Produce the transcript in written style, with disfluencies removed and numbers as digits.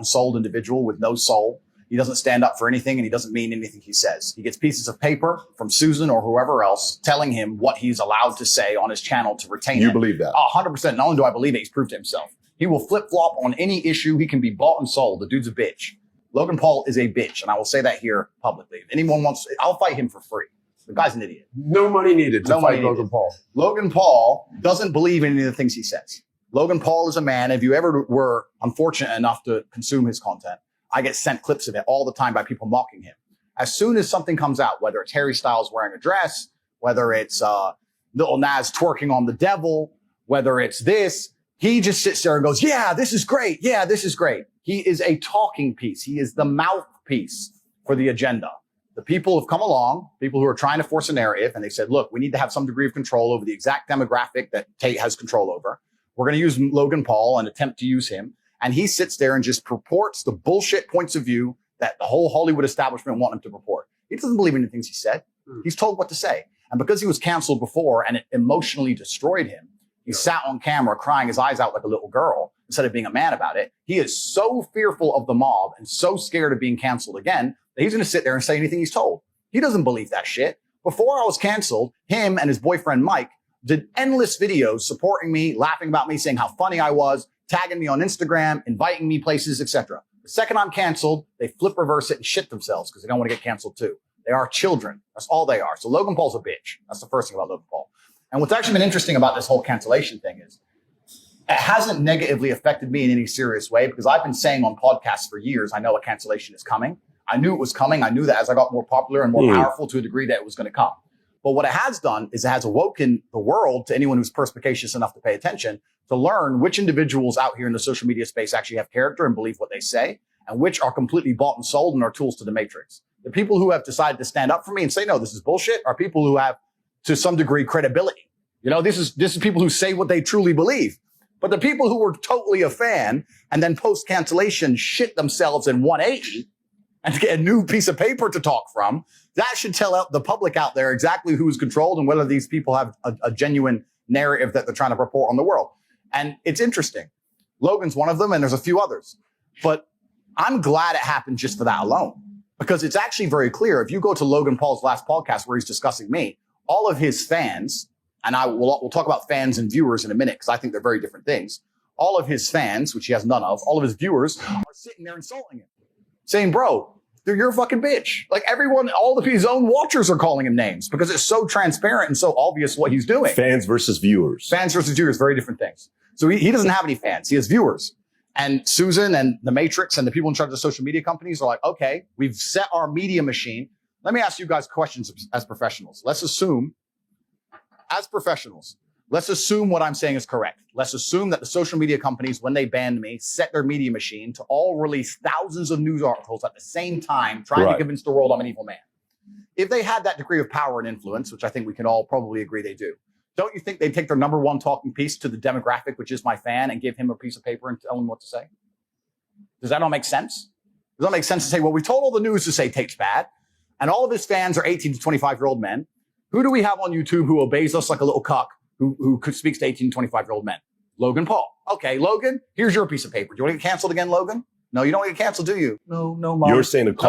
sold individual with no soul. He doesn't stand up for anything and he doesn't mean anything he says. He gets pieces of paper from Susan or whoever else telling him what he's allowed to say on his channel to retain it. You believe that? 100%. Not only do I believe it, he's proved it himself. He will flip-flop on any issue. He can be bought and sold. The dude's a bitch. Logan Paul is a bitch, and I will say that here publicly. If anyone wants, I'll fight him for free. The guy's an idiot. No money needed to fight Logan Paul. Logan Paul doesn't believe in any of the things he says. Logan Paul is a man. If you ever were unfortunate enough to consume his content, I get sent clips of it all the time by people mocking him. As soon as something comes out, whether it's Harry Styles wearing a dress, whether it's Lil Nas twerking on the devil, whether it's this, he just sits there and goes, yeah, this is great. Yeah, this is great. He is a talking piece. He is the mouthpiece for the agenda. The people have come along, people who are trying to force a narrative, and they said, look, we need to have some degree of control over the exact demographic that Tate has control over. We're going to use Logan Paul and attempt to use him. And he sits there and just purports the bullshit points of view that the whole Hollywood establishment want him to purport. He doesn't believe in the things he said. He's told what to say. And because he was canceled before and it emotionally destroyed him, he sat on camera crying his eyes out like a little girl instead of being a man about it. He is so fearful of the mob and so scared of being canceled again that he's going to sit there and say anything he's told. He doesn't believe that shit. Before I was canceled, him and his boyfriend Mike did endless videos supporting me, laughing about me, saying how funny I was, tagging me on Instagram, inviting me places, etc. The second I'm canceled, they flip reverse it and shit themselves because they don't want to get canceled too. They are children. That's all they are. So Logan Paul's a bitch. That's the first thing about Logan Paul. And what's actually been interesting about this whole cancellation thing is it hasn't negatively affected me in any serious way because I've been saying on podcasts for years, I know a cancellation is coming. I knew it was coming. I knew that as I got more popular and more powerful to a degree that it was going to come. But what it has done is it has awoken the world, to anyone who's perspicacious enough to pay attention, to learn which individuals out here in the social media space actually have character and believe what they say, and which are completely bought and sold and are tools to the matrix. The people who have decided to stand up for me and say, no, this is bullshit, are people who have, to some degree, credibility. You know, this is people who say what they truly believe. But the people who were totally a fan and then post-cancellation shit themselves in 180 and to get a new piece of paper to talk from, that should tell the public out there exactly who is controlled and whether these people have a genuine narrative that they're trying to report on the world. And it's interesting. Logan's one of them, and there's a few others. But I'm glad it happened just for that alone, because it's actually very clear. If you go to Logan Paul's last podcast where he's discussing me, all of his fans, and we'll talk about fans and viewers in a minute because I think they're very different things. All of his fans, which he has none of, all of his viewers are sitting there insulting him, saying, bro, you're a fucking bitch. Like everyone, all of his own watchers are calling him names because it's so transparent and so obvious what he's doing. Fans versus viewers. Fans versus viewers, very different things. So he doesn't have any fans. He has viewers. And Susan and the Matrix and the people in charge of social media companies are like, okay, we've set our media machine. Let me ask you guys questions as professionals. Let's assume, as professionals, let's assume what I'm saying is correct. Let's assume that the social media companies, when they banned me, set their media machine to all release thousands of news articles at the same time, trying to convince the world I'm an evil man. If they had that degree of power and influence, which I think we can all probably agree they do, don't you think they'd take their number one talking piece to the demographic, which is my fan, and give him a piece of paper and tell him what to say? Does that all make sense? Does that make sense to say, well, we told all the news to say Tate's bad, and all of his fans are 18 to 25-year-old men. Who do we have on YouTube who obeys us like a little cuck, who speaks to 18 to 25-year-old men? Logan Paul. Okay, Logan, here's your piece of paper. Do you want to get canceled again, Logan? No, you don't want to get canceled, do you? No, Mom. You're saying